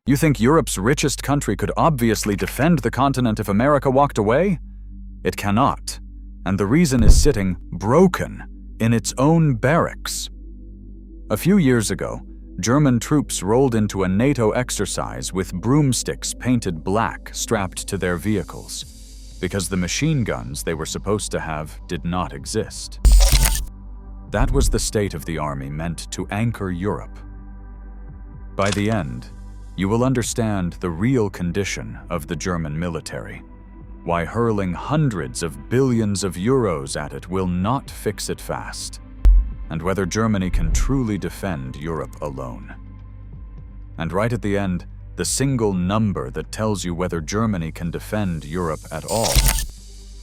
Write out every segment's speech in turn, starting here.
You think Europe's richest country could obviously defend the continent if America walked away? It cannot, and the reason is sitting broken in its own barracks. A few years ago, German troops rolled into a NATO exercise with broomsticks painted black strapped to their vehicles, because the machine guns they were supposed to have did not exist. That was the state of the army meant to anchor Europe. By the end, you will understand the real condition of the German military, why hurling hundreds of billions of euros at it will not fix it fast, and whether Germany can truly defend Europe alone. And right at the end, the single number that tells you whether Germany can defend Europe at all,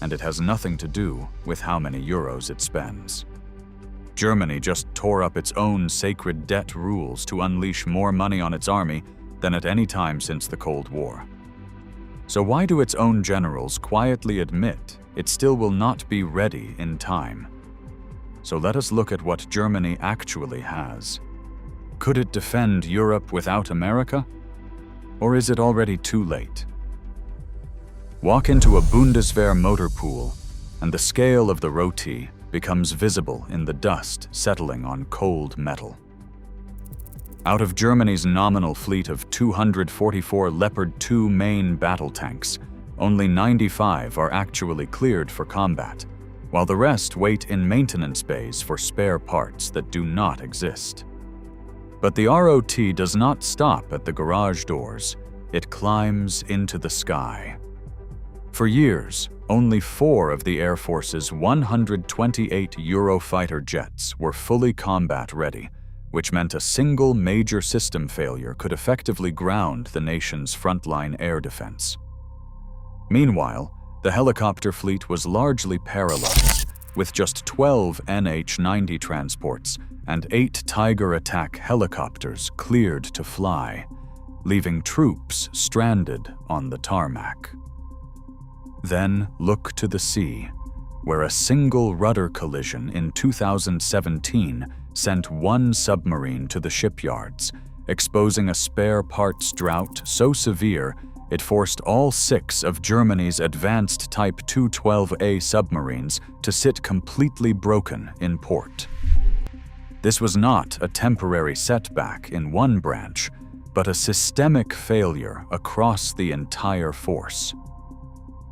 and it has nothing to do with how many euros it spends. Germany just tore up its own sacred debt rules to unleash more money on its army than at any time since the Cold War. So why do its own generals quietly admit it still will not be ready in time? So let us look at what Germany actually has. Could it defend Europe without America? Or is it already too late? Walk into a Bundeswehr motor pool, and the scale of the roti becomes visible in the dust settling on cold metal. Out of Germany's nominal fleet of 244 Leopard 2 main battle tanks, only 95 are actually cleared for combat, while the rest wait in maintenance bays for spare parts that do not exist. But the ROT does not stop at the garage doors, it climbs into the sky. For years, only 4 of the Air Force's 128 Eurofighter jets were fully combat ready, which meant a single major system failure could effectively ground the nation's frontline air defense. Meanwhile, the helicopter fleet was largely paralyzed, with just 12 NH-90 transports and 8 Tiger attack helicopters cleared to fly, leaving troops stranded on the tarmac. Then look to the sea, where a single rudder collision in 2017 sent 1 submarine to the shipyards, exposing a spare parts drought so severe it forced all 6 of Germany's advanced Type 212A submarines to sit completely broken in port. This was not a temporary setback in one branch, but a systemic failure across the entire force.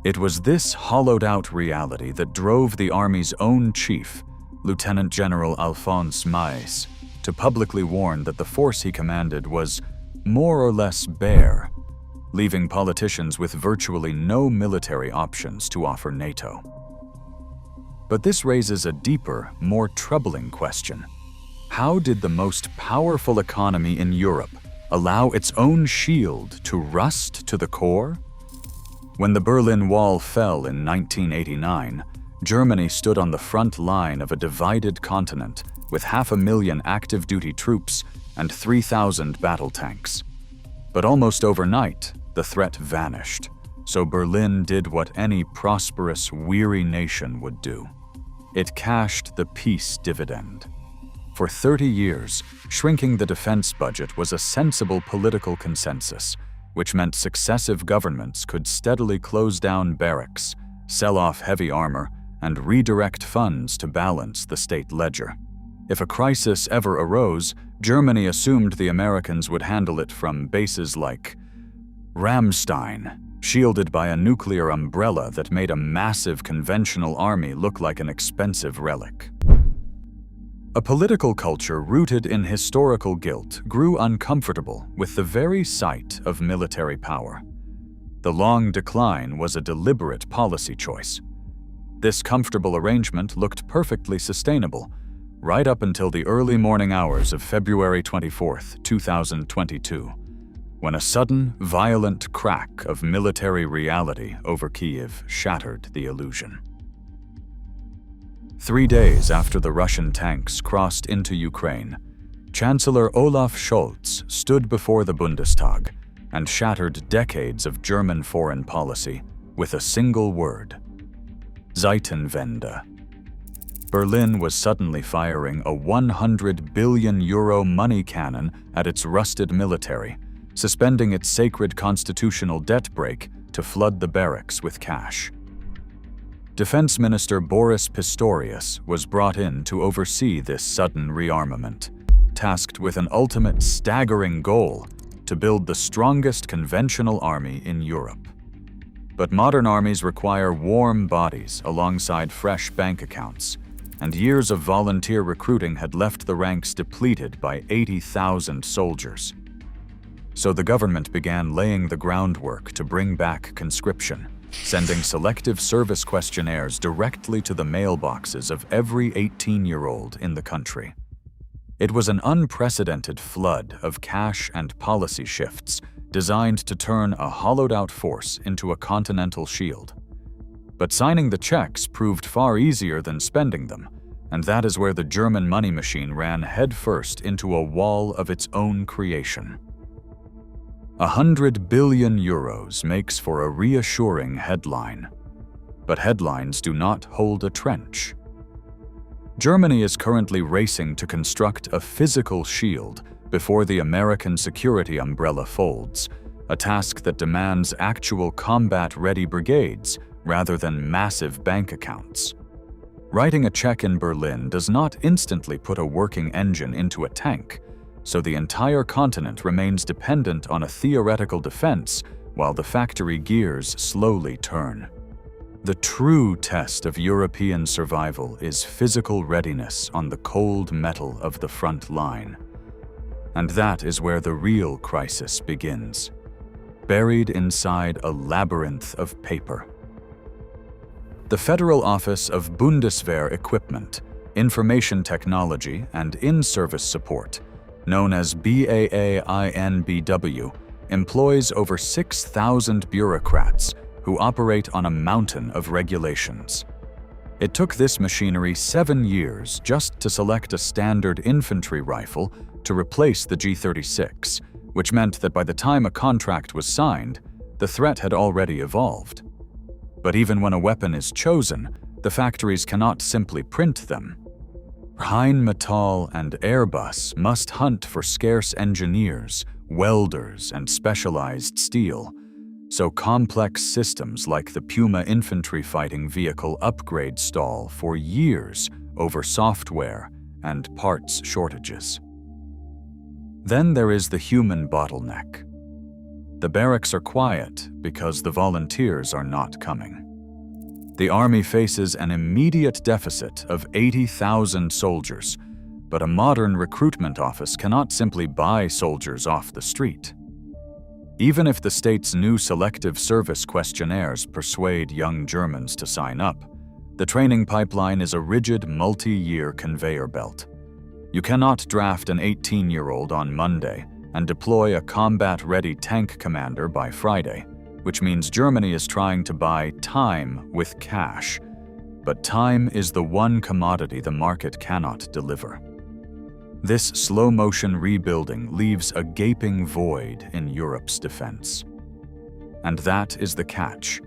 It was this hollowed-out reality that drove the Army's own chief, Lieutenant General Alphonse Maes, to publicly warn that the force he commanded was more or less bare, leaving politicians with virtually no military options to offer NATO. But this raises a deeper, more troubling question. How did the most powerful economy in Europe allow its own shield to rust to the core? When the Berlin Wall fell in 1989, Germany stood on the front line of a divided continent with 500,000 active-duty troops and 3,000 battle tanks. But almost overnight, the threat vanished, so Berlin did what any prosperous, weary nation would do. It cashed the peace dividend. For 30 years, shrinking the defense budget was a sensible political consensus, which meant successive governments could steadily close down barracks, sell off heavy armor, and redirect funds to balance the state ledger. If a crisis ever arose, Germany assumed the Americans would handle it from bases like Ramstein, shielded by a nuclear umbrella that made a massive conventional army look like an expensive relic. A political culture rooted in historical guilt grew uncomfortable with the very sight of military power. The long decline was a deliberate policy choice. This comfortable arrangement looked perfectly sustainable, right up until the early morning hours of February 24, 2022, when a sudden, violent crack of military reality over Kyiv shattered the illusion. 3 days after the Russian tanks crossed into Ukraine, Chancellor Olaf Scholz stood before the Bundestag and shattered decades of German foreign policy with a single word: Zeitenwende. Berlin was suddenly firing a €100 billion money cannon at its rusted military, suspending its sacred constitutional debt brake to flood the barracks with cash. Defense Minister Boris Pistorius was brought in to oversee this sudden rearmament, tasked with an ultimate staggering goal to build the strongest conventional army in Europe. But modern armies require warm bodies alongside fresh bank accounts, and years of volunteer recruiting had left the ranks depleted by 80,000 soldiers. So the government began laying the groundwork to bring back conscription, sending selective service questionnaires directly to the mailboxes of every 18-year-old in the country. It was an unprecedented flood of cash and policy shifts designed to turn a hollowed-out force into a continental shield. But signing the checks proved far easier than spending them, and that is where the German money machine ran headfirst into a wall of its own creation. 100 billion euros makes for a reassuring headline. But headlines do not hold a trench. Germany is currently racing to construct a physical shield before the American security umbrella folds, a task that demands actual combat-ready brigades rather than massive bank accounts. Writing a check in Berlin does not instantly put a working engine into a tank, so the entire continent remains dependent on a theoretical defense while the factory gears slowly turn. The true test of European survival is physical readiness on the cold metal of the front line. And that is where the real crisis begins, buried inside a labyrinth of paper. The Federal Office of Bundeswehr Equipment, Information Technology, and In-Service Support, known as BAAINBW, employs over 6,000 bureaucrats who operate on a mountain of regulations. It took this machinery 7 years just to select a standard infantry rifle to replace the G36, which meant that by the time a contract was signed, the threat had already evolved. But even when a weapon is chosen, the factories cannot simply print them. Rheinmetall and Airbus must hunt for scarce engineers, welders, and specialized steel, so complex systems like the Puma infantry fighting vehicle upgrade stall for years over software and parts shortages. Then there is the human bottleneck. The barracks are quiet because the volunteers are not coming. The army faces an immediate deficit of 80,000 soldiers, but a modern recruitment office cannot simply buy soldiers off the street. Even if the state's new selective service questionnaires persuade young Germans to sign up, the training pipeline is a rigid multi-year conveyor belt. You cannot draft an 18-year-old on Monday and deploy a combat-ready tank commander by Friday, which means Germany is trying to buy time with cash. But time is the one commodity the market cannot deliver. This slow-motion rebuilding leaves a gaping void in Europe's defense. And that is the catch.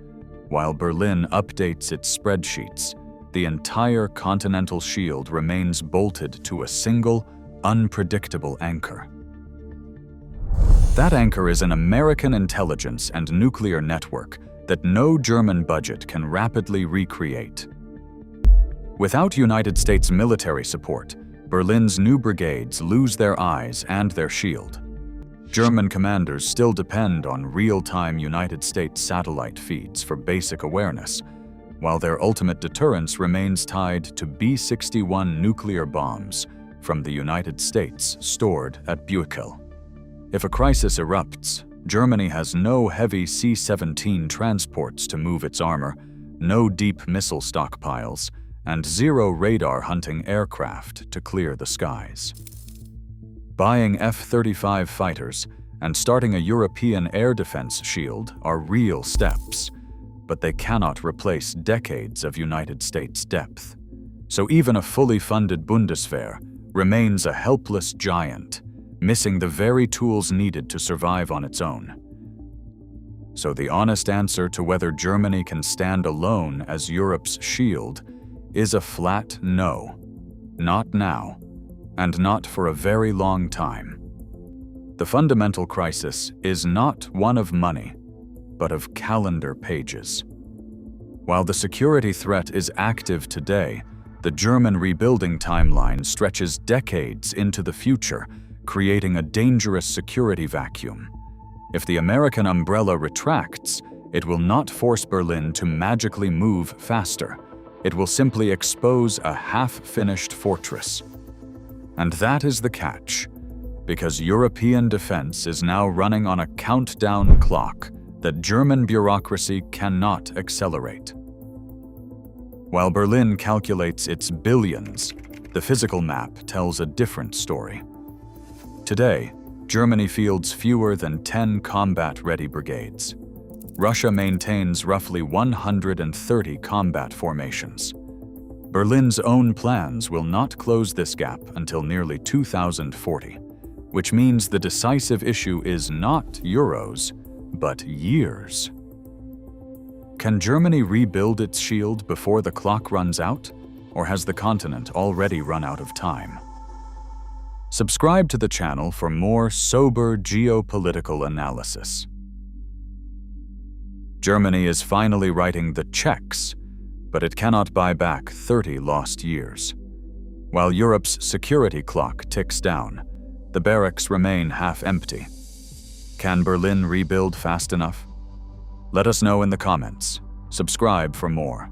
While Berlin updates its spreadsheets, the entire continental shield remains bolted to a single, unpredictable anchor. That anchor is an American intelligence and nuclear network that no German budget can rapidly recreate. Without United States military support, Berlin's new brigades lose their eyes and their shield. German commanders still depend on real-time United States satellite feeds for basic awareness, while their ultimate deterrence remains tied to B-61 nuclear bombs from the United States stored at Buchel. If a crisis erupts, Germany has no heavy C-17 transports to move its armor, no deep missile stockpiles, and zero radar-hunting aircraft to clear the skies. Buying F-35 fighters and starting a European air defense shield are real steps, but they cannot replace decades of United States depth. So even a fully funded Bundeswehr remains a helpless giant, missing the very tools needed to survive on its own. So the honest answer to whether Germany can stand alone as Europe's shield is a flat no. Not now, and not for a very long time. The fundamental crisis is not one of money, but of calendar pages. While the security threat is active today, the German rebuilding timeline stretches decades into the future, creating a dangerous security vacuum. If the American umbrella retracts, it will not force Berlin to magically move faster. It will simply expose a half-finished fortress. And that is the catch, because European defense is now running on a countdown clock that German bureaucracy cannot accelerate. While Berlin calculates its billions, the physical map tells a different story. Today, Germany fields fewer than 10 combat-ready brigades. Russia maintains roughly 130 combat formations. Berlin's own plans will not close this gap until nearly 2040, which means the decisive issue is not euros, but years. Can Germany rebuild its shield before the clock runs out, or has the continent already run out of time? Subscribe to the channel for more sober geopolitical analysis. Germany is finally writing the checks, but it cannot buy back 30 lost years. While Europe's security clock ticks down, the barracks remain half empty. Can Berlin rebuild fast enough? Let us know in the comments. Subscribe for more.